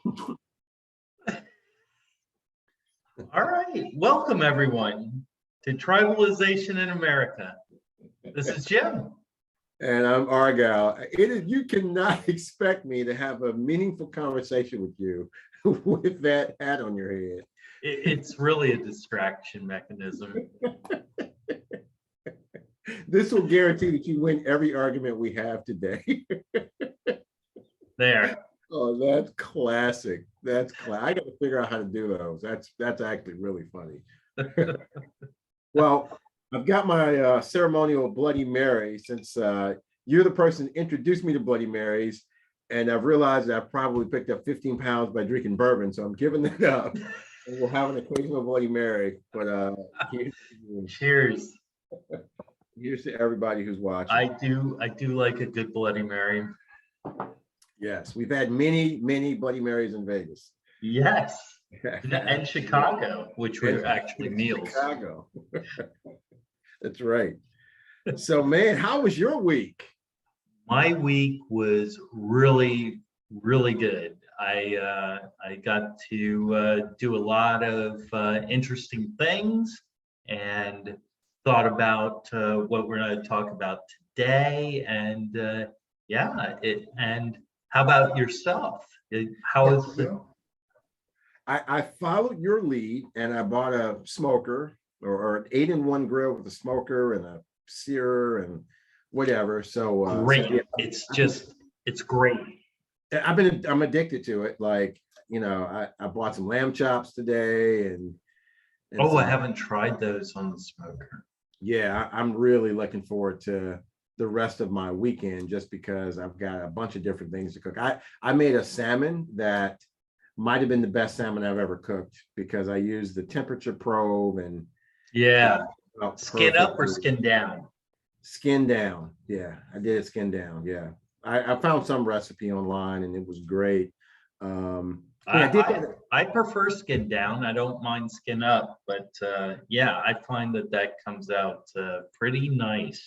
All right, welcome everyone to Tribalization in America. This is Jim. And I'm Argyle. You cannot expect me to have a meaningful conversation with you with that hat on your head. It's really a distraction mechanism. This will guarantee that you win every argument we have today. There. Oh, that's classic. That's I got to figure out how to do those. That's actually really funny. Well, I've got my ceremonial Bloody Mary since you're the person who introduced me to Bloody Marys, and I've realized that I've probably picked up 15 pounds by drinking bourbon, so I'm giving that up. And we'll have an occasional Bloody Mary, but cheers. Here's to everybody who's watching. I do like a good Bloody Mary. Yes, we've had many Bloody Marys in Vegas. Yes, and Chicago, which were actually meals. Chicago. That's right. So, man, how was your week? My week was really good. I got to do a lot of interesting things and thought about what we're going to talk about today. And and how about yourself? How is it? I followed your lead and I bought a smoker or an 8-in-1 grill with a smoker and a searer and whatever. So great. So, yeah. It's great. I'm addicted to it. Like, I bought some lamb chops today and I haven't tried those on the smoker. Yeah, I'm really looking forward to the rest of my weekend just because I've got a bunch of different things to cook. I made a salmon that might have been the best salmon I've ever cooked because I used the temperature probe and skin up or skin down? Skin down. Yeah, I did it skin down. Yeah. I found some recipe online and it was great. I prefer skin down. I don't mind skin up, but I find that comes out pretty nice.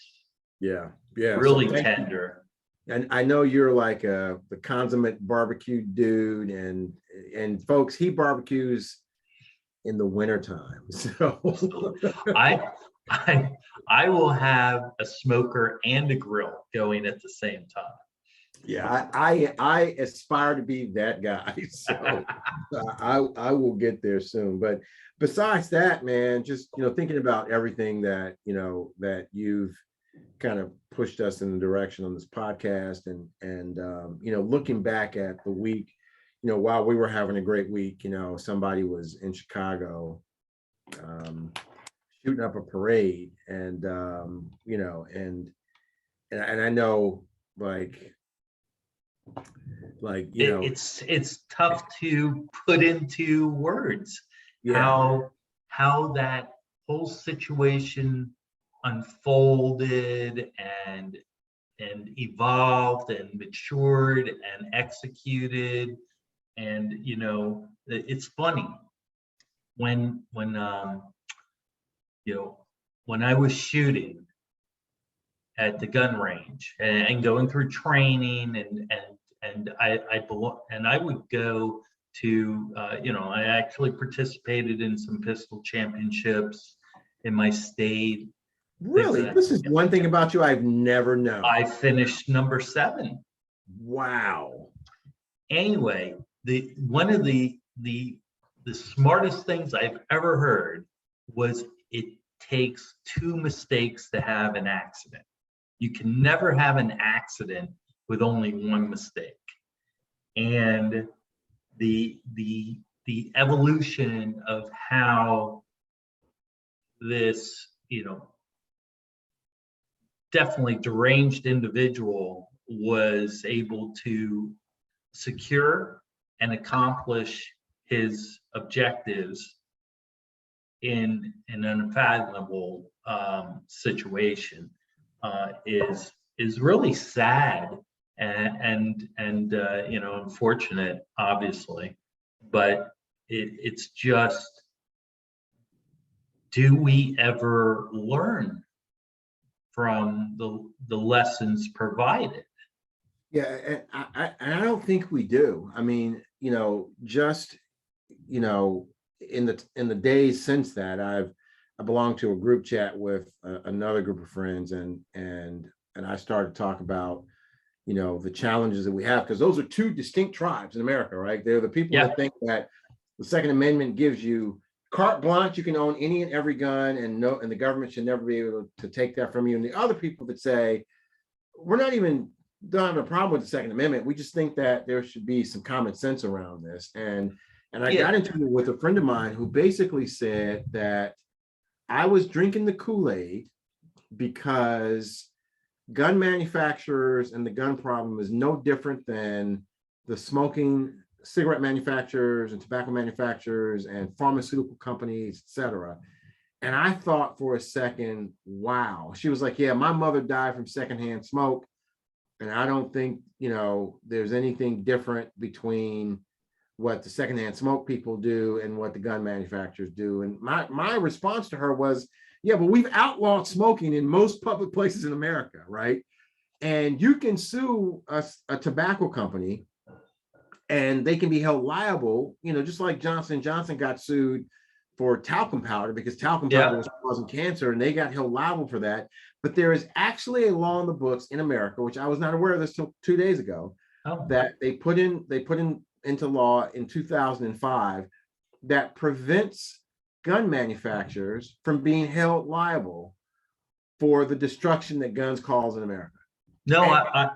Yeah, really so tender. And I know you're like the consummate barbecue dude, and folks, he barbecues in the wintertime. So I will have a smoker and a grill going at the same time. Yeah, I aspire to be that guy. So I will get there soon. But besides that, man, just thinking about everything that that you've kind of pushed us in the direction on this podcast, and looking back at the week, while we were having a great week, somebody was in Chicago shooting up a parade, and and I know it's tough to put into words how that whole situation unfolded and evolved and matured and executed. And it's funny when I was shooting at the gun range and going through training and I would go to I actually participated in some pistol championships in my state. Really? This is one thing about you I've never known. I finished number 7. Wow. Anyway, one of the smartest things I've ever heard was it takes 2 mistakes to have an accident. You can never have an accident with only 1 mistake. And the evolution of how this definitely deranged individual was able to secure and accomplish his objectives in an unfathomable situation is really sad and unfortunate, obviously, but it's just, do we ever learn from the lessons provided? Yeah, and I don't think we do. I mean, just, in the days since that, I belong to a group chat with another group of friends, and I started to talk about, the challenges that we have, because those are two distinct tribes in America, right? They're the people Yeah. that think that the Second Amendment gives you carte blanche, you can own any and every gun, and the government should never be able to take that from you. And the other people that say, we're not even don't have a problem with the Second Amendment. We just think that there should be some common sense around this. And I Yeah. got into it with a friend of mine who basically said that I was drinking the Kool-Aid because gun manufacturers and the gun problem is no different than the smoking cigarette manufacturers and tobacco manufacturers and pharmaceutical companies, etc. And I thought for a second, wow. She was like, yeah, my mother died from secondhand smoke. And I don't think, there's anything different between what the secondhand smoke people do and what the gun manufacturers do. And my response to her was, yeah, but we've outlawed smoking in most public places in America, right? And you can sue a tobacco company and they can be held liable, just like Johnson & Johnson got sued for talcum powder because talcum powder was causing cancer, and they got held liable for that. But there is actually a law in the books in America, which I was not aware of this till 2 days ago, that they put into law in 2005 that prevents gun manufacturers from being held liable for the destruction that guns cause in America. No, I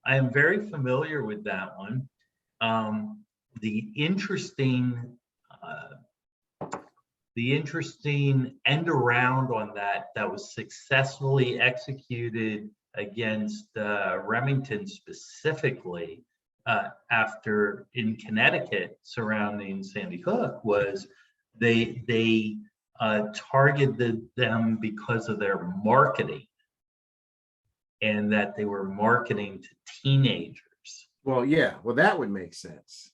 am very familiar with that one. The interesting end around on that was successfully executed against Remington specifically after in Connecticut surrounding Sandy Hook was they targeted them because of their marketing, and that they were marketing to teenagers. Well, yeah, that would make sense.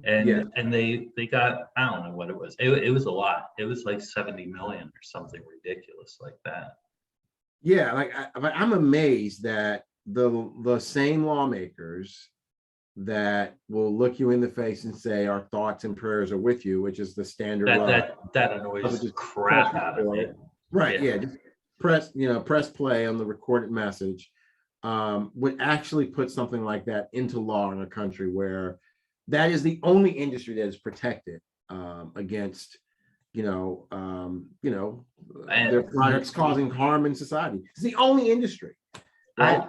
And they got, I don't know what it was. It was a lot. It was like 70 million or something ridiculous like that. Yeah, I'm amazed that the same lawmakers that will look you in the face and say our thoughts and prayers are with you, which is the standard that annoys the crap out of me. Right. Yeah. Just press play on the recorded message, would actually put something like that into law in a country where that is the only industry that is protected against their products causing harm in society. It's the only industry. Right?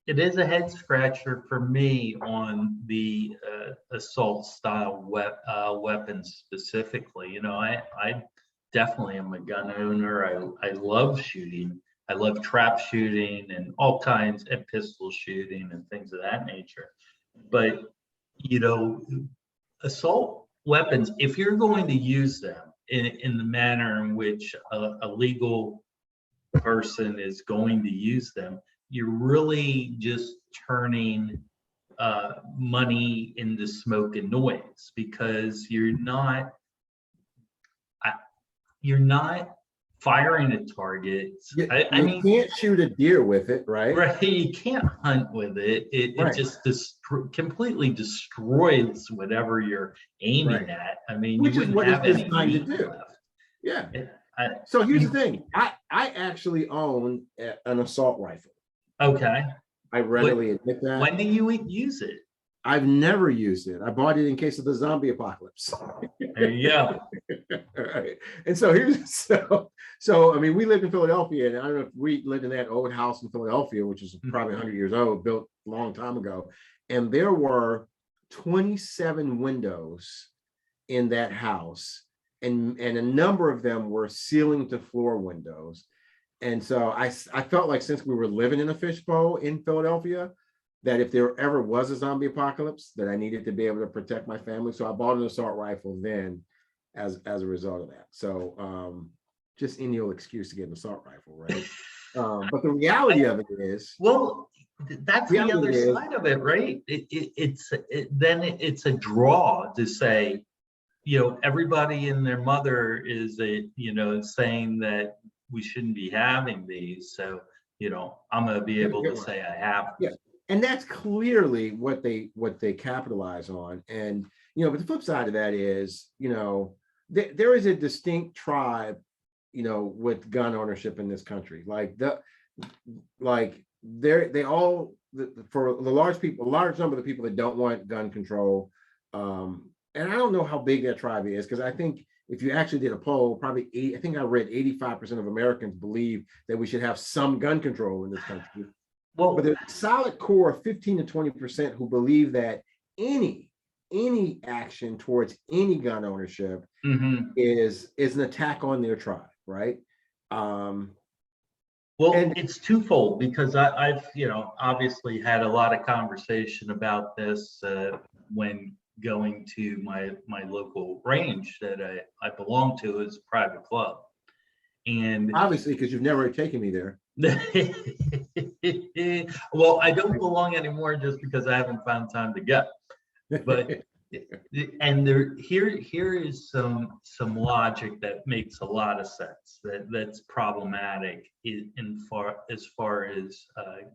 It is a head scratcher for me on the assault style weapons specifically. I definitely am a gun owner. I love shooting. I love trap shooting and all kinds, and pistol shooting and things of that nature. But assault weapons, if you're going to use them in the manner in which a legal person is going to use them, you're really just turning money into smoke and noise, because you're not firing at targets. You can't shoot a deer with it, right? Right. You can't hunt with it. It just completely destroys whatever you're aiming at. I mean, which is what it's designed to do. Left. Yeah. So here's the thing. I actually own an assault rifle. Okay. I readily admit that. When do you use it? I've never used it. I bought it in case of the zombie apocalypse. There you go. All right. And so I mean, we lived in Philadelphia, and I don't know if we lived in that old house in Philadelphia, which is probably 100 years old, built a long time ago. And there were 27 windows in that house, and a number of them were ceiling to floor windows. And so I felt like, since we were living in a fishbowl in Philadelphia, that if there ever was a zombie apocalypse, that I needed to be able to protect my family. So I bought an assault rifle then as a result of that. So just any old excuse to get an assault rifle, right? But the reality of it is, well, that's the other side of it, right? It's a draw to say, everybody and their mother is saying that we shouldn't be having these. So I'm going to be able to Good one. say I have. Yeah. And that's clearly what they capitalize on. And, but the flip side of that is, there is a distinct tribe, with gun ownership in this country. For the large number of the people that don't want gun control. And I don't know how big that tribe is, because I think if you actually did a poll, probably I think I read 85% of Americans believe that we should have some gun control in this country. Well, But there's a solid core of 15 to 20% who believe that any action towards any gun ownership is an attack on their tribe, right? Well, it's twofold, because I've obviously had a lot of conversation about this when going to my local range that I belong to as a private club, and obviously because you've never taken me there. Well, I don't belong anymore just because I haven't found time to go. But and here is some logic that makes a lot of sense, that's problematic as far as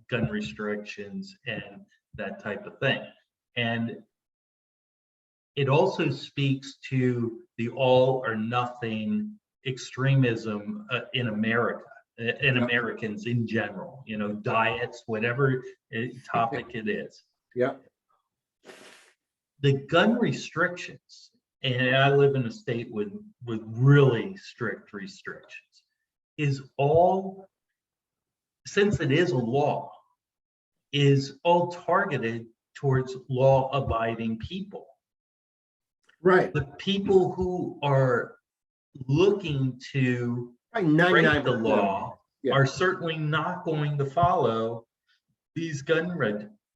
gun restrictions and that type of thing. And it also speaks to the all or nothing extremism in America, in Americans in general, diets, whatever topic it is. Yep. The gun restrictions, and I live in a state with really strict restrictions, is all, since it is a law, is all targeted towards law-abiding people. Right. The people who are looking to break the law are certainly not going to follow these gun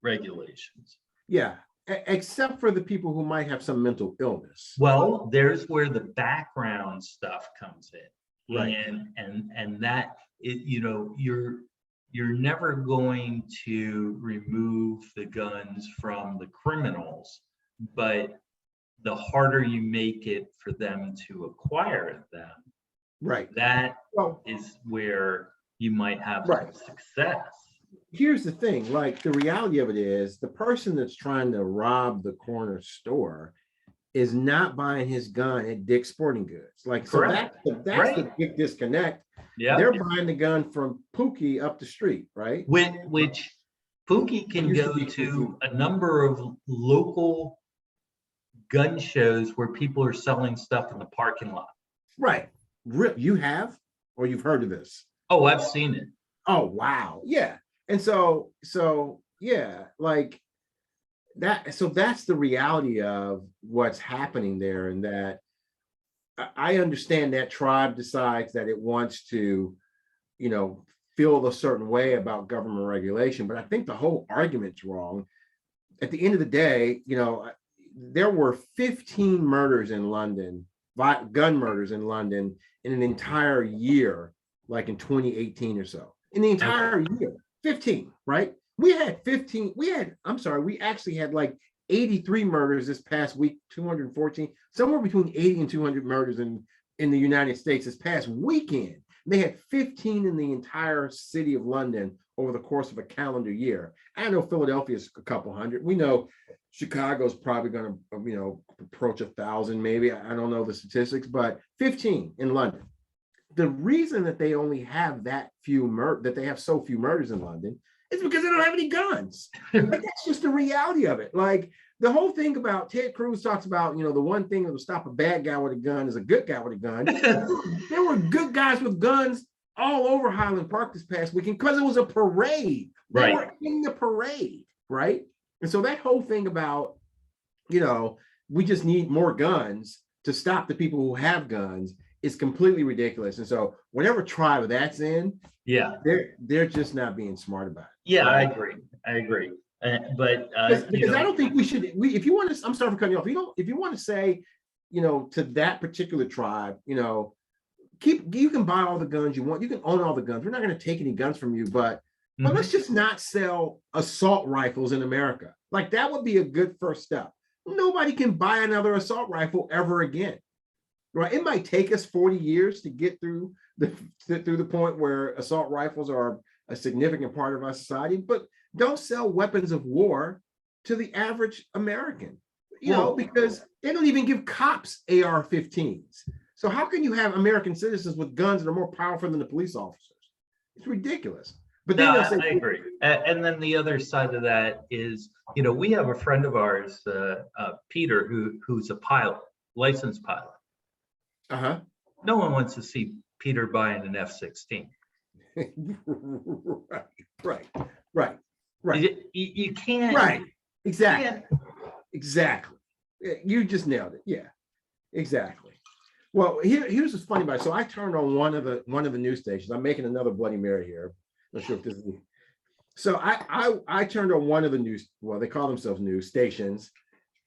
regulations. Yeah. Except for the people who might have some mental illness. Well, there's where the background stuff comes in, right? And that you're never going to remove the guns from the criminals, but the harder you make it for them to acquire them, right? That is where you might have some success. Here's the thing, like the reality of it is the person that's trying to rob the corner store is not buying his gun at Dick's Sporting Goods. Like, so that's the big disconnect. Yeah, they're buying the gun from Pookie up the street, right? Which Pookie can go to a number of local gun shows where people are selling stuff in the parking lot. Right. You have, or you've heard of this? Oh, I've seen it. Oh, wow. Yeah. And so yeah, like that. So that's the reality of what's happening there. And that I understand that tribe decides that it wants to, feel a certain way about government regulation. But I think the whole argument's wrong. At the end of the day, there were 15 murders in London, gun murders in London in an entire year, like in 2018 or so. In the entire year. 15, right? We actually had like 83 murders this past week, 214, somewhere between 80 and 200 murders in the United States this past weekend. They had 15 in the entire city of London over the course of a calendar year. I know Philadelphia's a couple hundred. We know Chicago's probably going to, approach 1,000, maybe. I don't know the statistics, but 15 in London. The reason that they only have that that they have so few murders in London is because they don't have any guns. Like, that's just the reality of it. Like the whole thing about Ted Cruz talks about, the one thing that will stop a bad guy with a gun is a good guy with a gun. There were good guys with guns all over Highland Park this past weekend because it was a parade. They were in the parade, right? And so that whole thing about, we just need more guns to stop the people who have guns is completely ridiculous. And so whatever tribe that's in, they're just not being smart about it. Yeah, right? I agree. But because I don't think we should. If you want to, I'm sorry for cutting you off. If you want to say, to that particular tribe, you can buy all the guns you want. You can own all the guns. We're not going to take any guns from you, but let's just not sell assault rifles in America. Like that would be a good first step. Nobody can buy another assault rifle ever again. Right? It might take us 40 years to get through the point where assault rifles are a significant part of our society, but don't sell weapons of war to the average American, because they don't even give cops AR-15s. So how can you have American citizens with guns that are more powerful than the police officers? It's ridiculous. But then No, they'll say, I agree. And then the other side of that is, we have a friend of ours, Peter, who's a pilot, licensed pilot. uh-huh. No one wants to see Peter buying an F-16. Right. You can't. Right. Exactly. Can't. Exactly. You just nailed it. Yeah, exactly. Well, here's what's funny about it. So I turned on one of the news stations. I'm making another Bloody Mary here. Not sure if this is. So I turned on one of the news. Well, they call themselves news stations,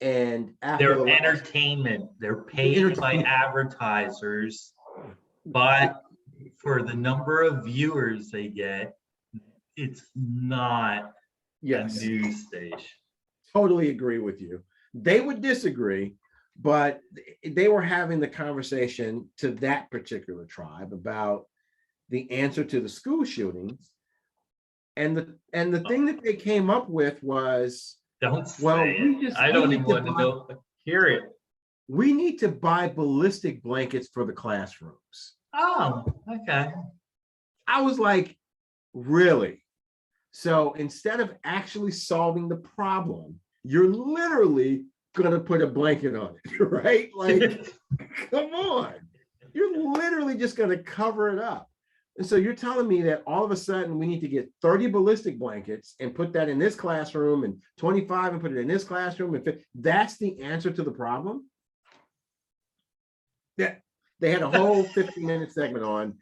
and after They're entertainment. They're paid by advertisers, but for the number of viewers they get, it's not a news station. Totally agree with you. They would disagree, but they were having the conversation to that particular tribe about the answer to the school shootings. And the thing that they came up with was, don't say it. I don't even want to know. Hear it. We need to buy ballistic blankets for the classrooms. Oh, okay. I was like, really? So instead of actually solving the problem, you're literally going to put a blanket on it, right? Like, come on. You're literally just going to cover it up. And so you're telling me that all of a sudden we need to get 30 ballistic blankets and put that in this classroom, and 25 and put it in this classroom. And that's the answer to the problem? Yeah. They had a whole 15-minute segment on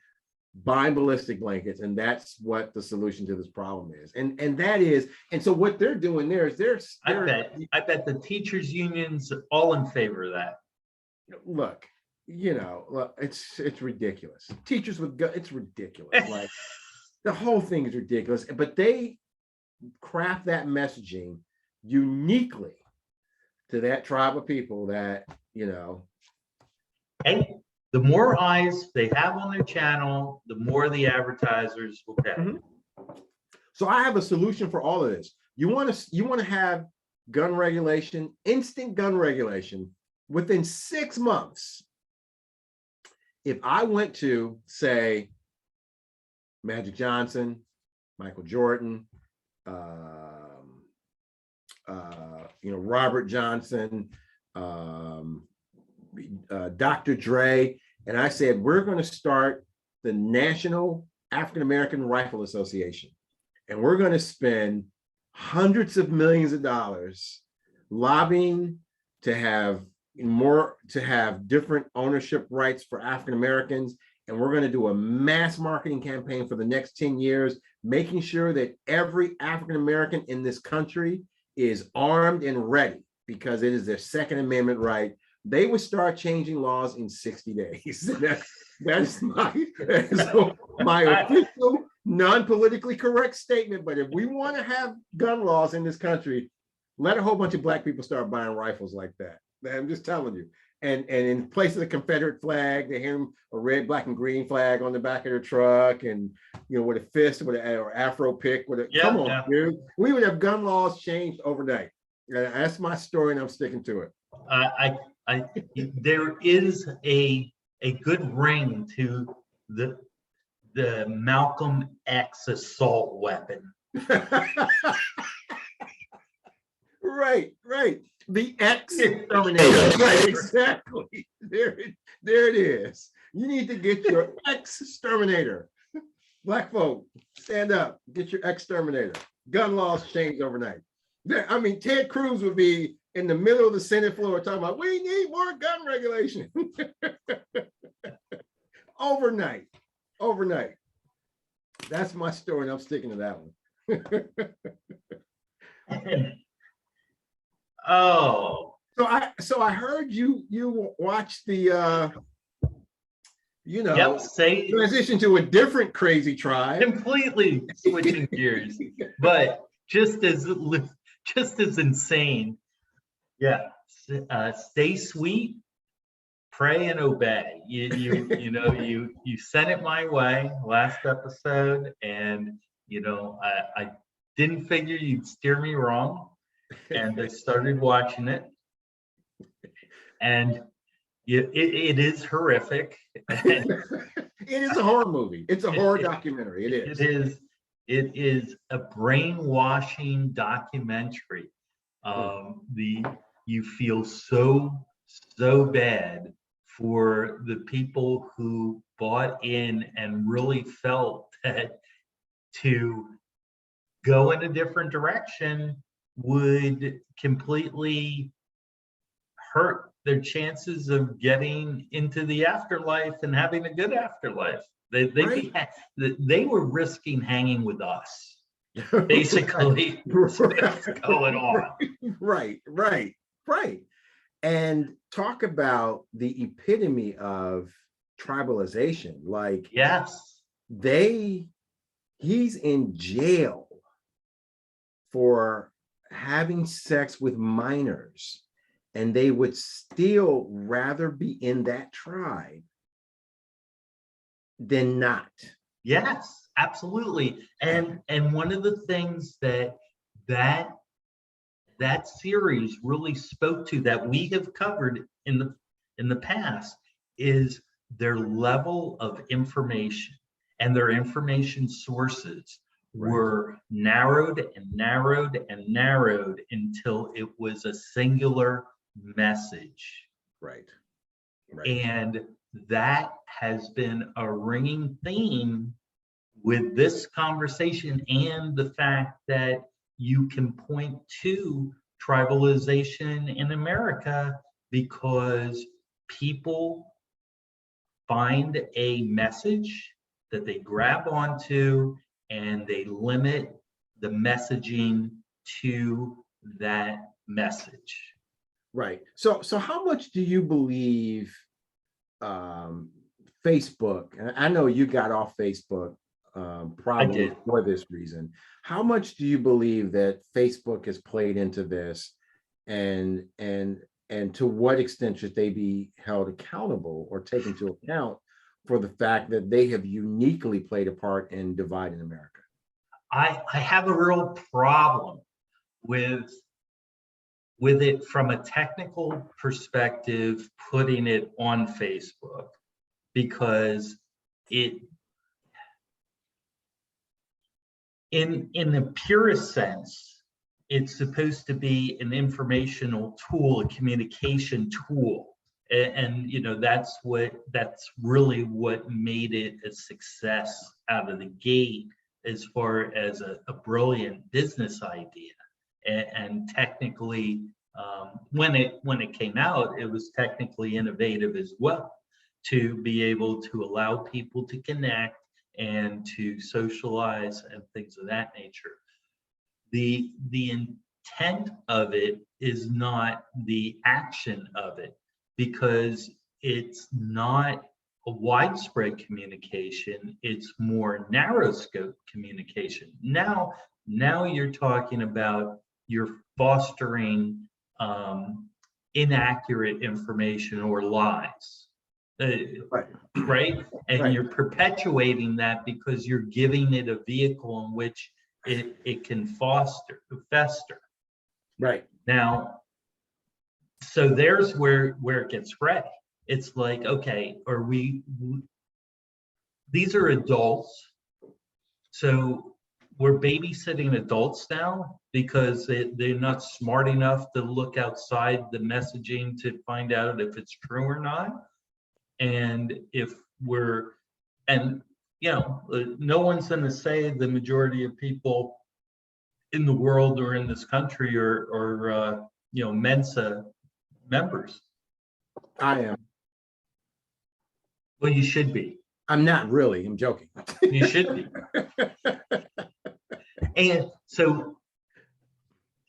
buying ballistic blankets, and that's what the solution to this problem is. And that is, and so what they're doing there is I bet the teachers unions are all in favor of that. Look, it's ridiculous. Teachers with guns, it's ridiculous. Like, the whole thing is ridiculous, but they craft that messaging uniquely to that tribe of people that, Hey, the more eyes they have on their channel, the more the advertisers will pay. Mm-hmm. So I have a solution for all of this. You want to have gun regulation, instant gun regulation within 6 months. If I went to, say, Magic Johnson, Michael Jordan, Robert Johnson, Dr. Dre, and I said, we're going to start the National African American Rifle Association, and we're going to spend hundreds of millions of dollars lobbying to have different ownership rights for African Americans, and we're going to do a mass marketing campaign for the next 10 years, making sure that every African American in this country is armed and ready, because it is their Second Amendment right. They would start changing laws in 60 days. That's my official, non-politically correct statement. But if we want to have gun laws in this country, let a whole bunch of Black people start buying rifles like that. I'm just telling you. And in place of the Confederate flag, they have a red, black, and green flag on the back of their truck, and with a fist, or Afro pick, come on, dude. We would have gun laws changed overnight. That's my story, and I'm sticking to it. There is a good ring to the Malcolm X assault weapon. Right. The exterminator. Right, exactly. There it is. You need to get your exterminator. Black folk, stand up. Get your exterminator. Gun laws change overnight. I mean, Ted Cruz would be in the middle of the Senate floor talking about, we need more gun regulation. Overnight. That's my story, and I'm sticking to that one. Oh. So I heard you watched the transition to a different crazy tribe. Completely switching gears, but just as insane. Yeah. Stay sweet, pray and obey. You sent it my way last episode, and I didn't figure you'd steer me wrong, and I started watching it, and it is horrific. It is a horror movie. It's a horror documentary. It is. It is a brainwashing documentary. You feel so bad for the people who bought in and really felt that to go in a different direction would completely hurt their chances of getting into the afterlife and having a good afterlife. They were risking hanging with us, basically. What's going on. Right. And talk about the epitome of tribalization. Like, yes, he's in jail for having sex with minors, and they would still rather be in that tribe than not. Yes, absolutely. And one of the things that series really spoke to, that we have covered in the past, is their level of information, and their information sources were narrowed and narrowed and narrowed until it was a singular message. Right. And that has been a ringing theme with this conversation, and the fact that you can point to tribalization in America because people find a message that they grab onto, and they limit the messaging to that message. Right. So how much do you believe Facebook, and I know you got off Facebook probably for this reason. How much do you believe that Facebook has played into this, and to what extent should they be held accountable or taken into account for the fact that they have uniquely played a part in dividing America? I have a real problem with it from a technical perspective, putting it on Facebook, because in the purest sense, it's supposed to be an informational tool, a communication tool. And that's really what made it a success out of the gate, as far as a brilliant business idea. And technically, when it came out, it was technically innovative as well, to be able to allow people to connect and to socialize and things of that nature. The intent of it is not the action of it, because it's not a widespread communication, it's more narrow scope communication. Now you're talking about, you're fostering inaccurate information or lies, right? And you're perpetuating that because you're giving it a vehicle in which it can fester. Right. Now, so there's where it gets gray. It's like, okay, these are adults, so we're babysitting adults now because they're not smart enough to look outside the messaging to find out if it's true or not. And no one's going to say the majority of people in the world or in this country are Mensa members. I am. Well, you should be. I'm not really. I'm joking. You should be. And so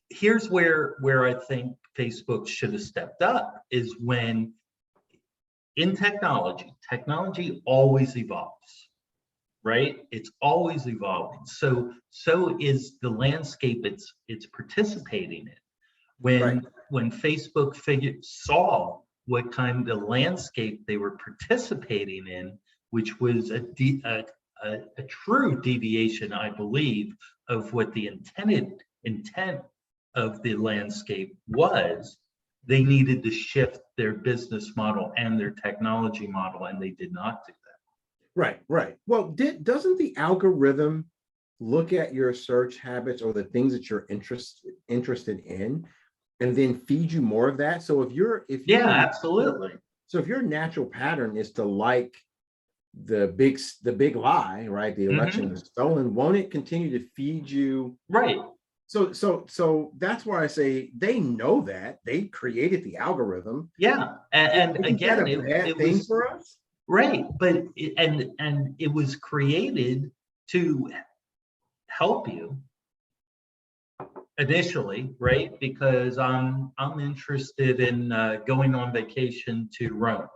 here's where I think Facebook should have stepped up, is when in technology always evolves, right? It's always evolving. So is the landscape it's participating in. When Facebook saw what kind of landscape they were participating in, which was a a true deviation, I believe, of what the intent of the landscape was, they needed to shift their business model and their technology model, and they did not do that. Right, right. Well, doesn't the algorithm look at your search habits or the things that you're interested in, and then feed you more of that? So if Yeah, you're absolutely. so if your natural pattern is to like the big lie, right? The election was stolen, won't it continue to feed you? Right. So that's why I say they know that they created the algorithm. Yeah. And Isn't that again, a bad it thing was for us? right, but and it was created to help you initially, right? Because I'm interested in going on vacation to Rome.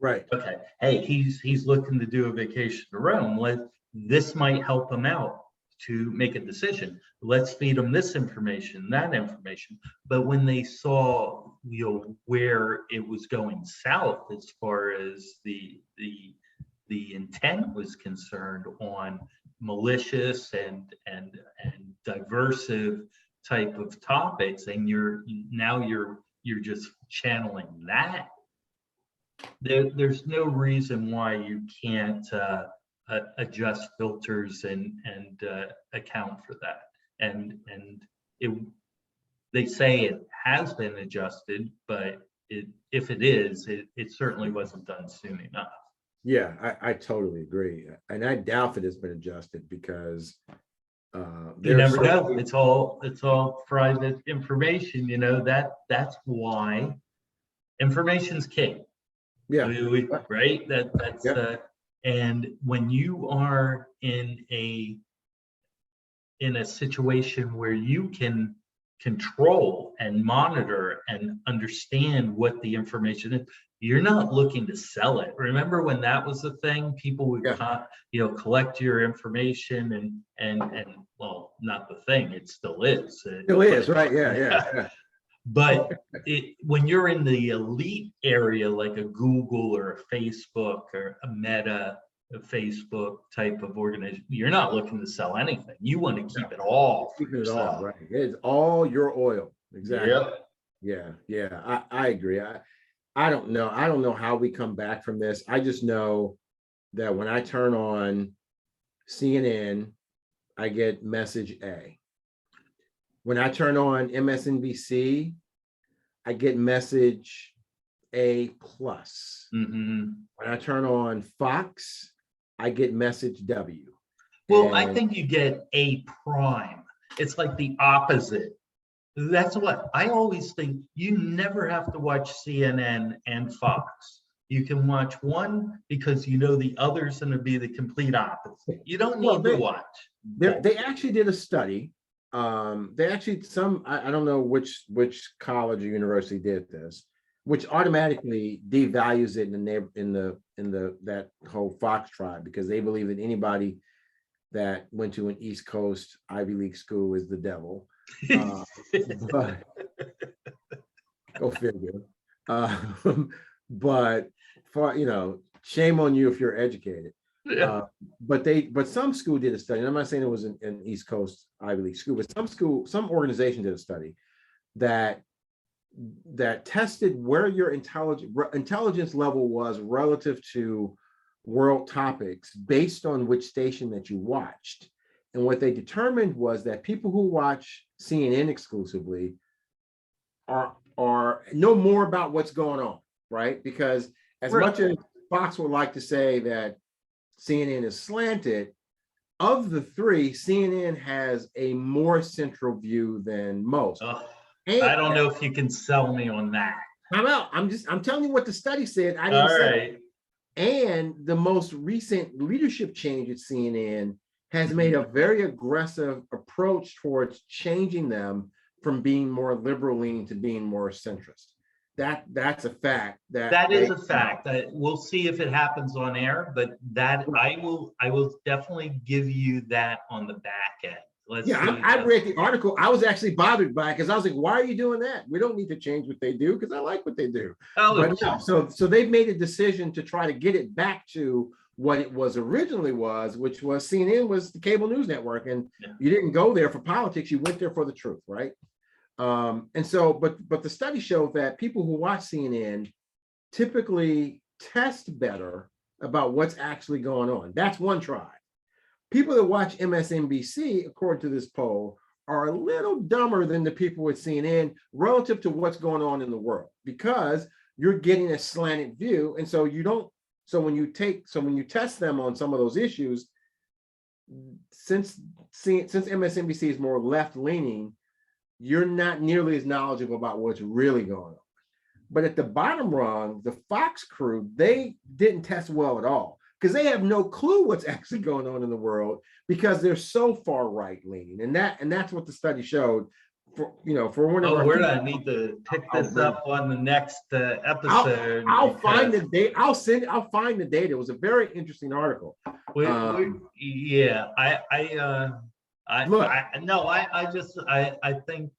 Right. Okay. Hey, he's looking to do a vacation to Rome. This might help him out to make a decision. Let's feed him this information, that information. But when they saw, where it was going south as far as the intent was concerned on malicious and diversive type of topics, and you're just channeling that, there's no reason why you can't adjust filters and account for that. And it, they say it has been adjusted, but if it is, it certainly wasn't done soon enough. Yeah, I totally agree. And I doubt that it's been adjusted because You never know. It's all private information, that's why information's king. Yeah. Right? That's Yeah. And when you are in a situation where you can control and monitor and understand what the information is, you're not looking to sell it. Remember when that was the thing? People would collect your information and well, not the thing, it still is. Still is, right? Yeah. But when you're in the elite area, like a Google or a Facebook or a Meta, a Facebook type of organization, you're not looking to sell anything. You want to keep it all for yourself. All, right. It's all your oil. Exactly. Yep. Yeah. I agree. I don't know. I don't know how we come back from this. I just know that when I turn on CNN, I get message A. When I turn on MSNBC, I get message A plus. When I turn on Fox, I get message W. Well, I think you get A prime. It's like the opposite. That's what I always think. You never have to watch CNN and Fox. You can watch one because the other's going to be the complete opposite. You don't need to watch. They actually did a study. They actually I don't know which college or university did this, which automatically devalues it in the that whole Fox tribe, because they believe that anybody that went to an East Coast Ivy League school is the devil. But go figure. But for shame on you if you're educated. But some school did a study, and I'm not saying it was an East Coast Ivy League school, but some organization did a study that tested where your intelligence level was relative to world topics based on which station that you watched. And what they determined was that people who watch CNN exclusively are know more about what's going on, right? Because as much as Fox would like to say that CNN is slanted, of the three, CNN has a more central view than most. I don't know if you can sell me on that. I'm telling you what the study said. I didn't say. And the most recent leadership change at CNN has made a very aggressive approach towards changing them from being more liberal leaning to being more centrist. That's a fact. That is a fact. We'll see if it happens on air, but that I will definitely give you that on the back end. I read the article. I was actually bothered by it because I was like, why are you doing that? We don't need to change what they do because I like what they do. So they've made a decision to try to get it back to what it was originally was, which was CNN was the cable news network, and Yeah. you didn't go there for politics, you went there for the truth, right? And so, but the study showed that people who watch CNN typically test better about what's actually going on. That's one tribe. People that watch MSNBC, according to this poll, are a little dumber than the people with CNN relative to what's going on in the world, because you're getting a slanted view. And so you don't, so when you test them on some of those issues, since MSNBC is more left leaning, you're not nearly as knowledgeable about what's really going on. But at the bottom rung, the Fox crew, they didn't test well at all, because they have no clue what's actually going on in the world, because they're so far right leaning. And that's what the study showed. For one of our we're people, gonna need to pick this up on the next episode. I'll find the date. I'll find the data. It was a very interesting article. Yeah, I think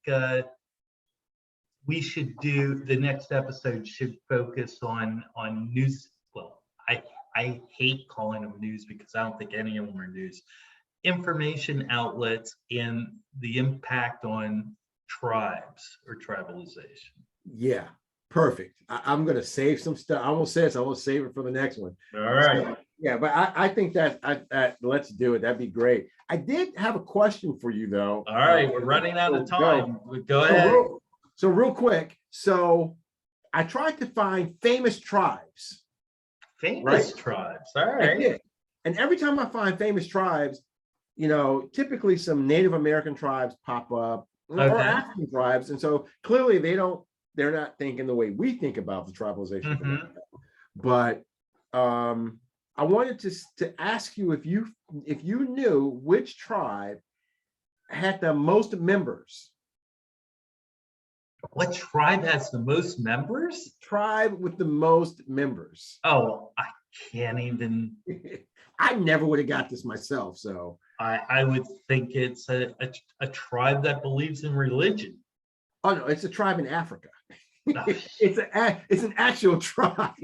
we should do the next episode should focus on news. Well, I hate calling them news because I don't think any of them are news. Information outlets and the impact on tribes or tribalization. Yeah, perfect. I'm going to save some stuff. I won't say this. I will save it for the next one. All right. So, yeah, but I think that let's do it. That'd be great. I did have a question for you, though. All right, we're running out of time. Go ahead. So real quick. So I tried to find famous tribes. Famous tribes. All right. I did. And every time I find famous tribes, typically some Native American tribes pop up, or African tribes. And so clearly they're not thinking the way we think about the tribalization. Mm-hmm. But I wanted to ask you if you knew which tribe had the most members. What tribe has the most members? Tribe with the most members. Oh, I can't even. I never would have got this myself. So I would think it's a tribe that believes in religion. Oh no, it's a tribe in Africa. It's an actual tribe.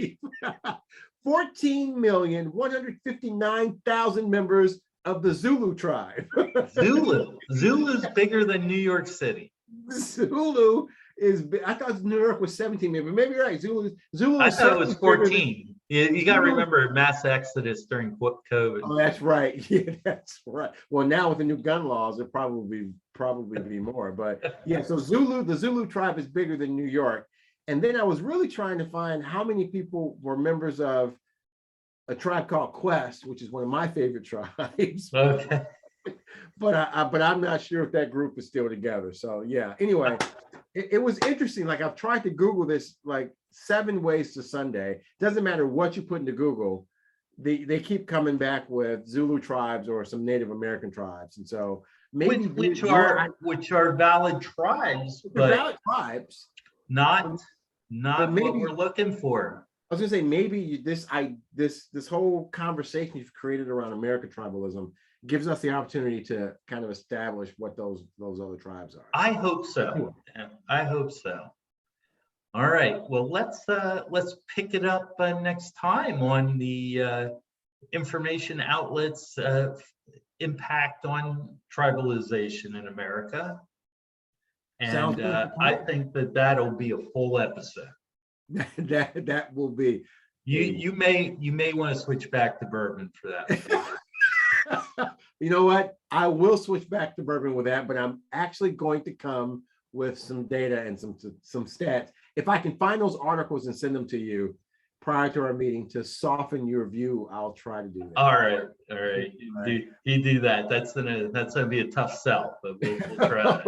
14,159,000 members of the Zulu tribe. Zulu's bigger than New York City. Zulu is big. I thought New York was 17 million, but maybe you're right. Zulu. I thought it was 14. You got to remember mass exodus during COVID. Oh, that's right. Yeah, that's right. Well, now with the new gun laws, it probably be more. But yeah, so the Zulu tribe is bigger than New York. And then I was really trying to find how many people were members of a tribe called Quest, which is one of my favorite tribes. Okay. But I'm not sure if that group is still together. So yeah. Anyway, it was interesting. Like I've tried to Google this like 7 ways to Sunday. Doesn't matter what you put into Google, they keep coming back with Zulu tribes or some Native American tribes, and so maybe which are valid tribes, but valid tribes, not but maybe, what we're looking for. I was gonna say maybe this whole conversation you've created around American tribalism gives us the opportunity to kind of establish what those other tribes are. I hope so. I hope so. All right. Well, let's pick it up next time on the information outlets impact on tribalization in America. And I think that'll be a full episode. that will be. You may want to switch back to bourbon for that. You know what? I will switch back to bourbon with that, but I'm actually going to come with some data and some stats. If I can find those articles and send them to you prior to our meeting to soften your view, I'll try to do that. All right. You do that. That's gonna be a tough sell, but we'll try.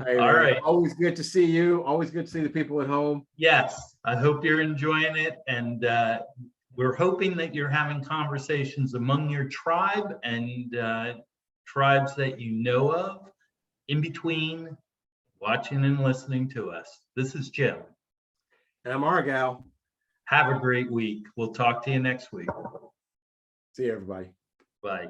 Hey, all right. Always good to see you. Always good to see the people at home. Yes, I hope you're enjoying it, and we're hoping that you're having conversations among your tribe and tribes that you know of in between watching and listening to us. This is Jim. And I'm Argal. Have a great week. We'll talk to you next week. See you, everybody. Bye.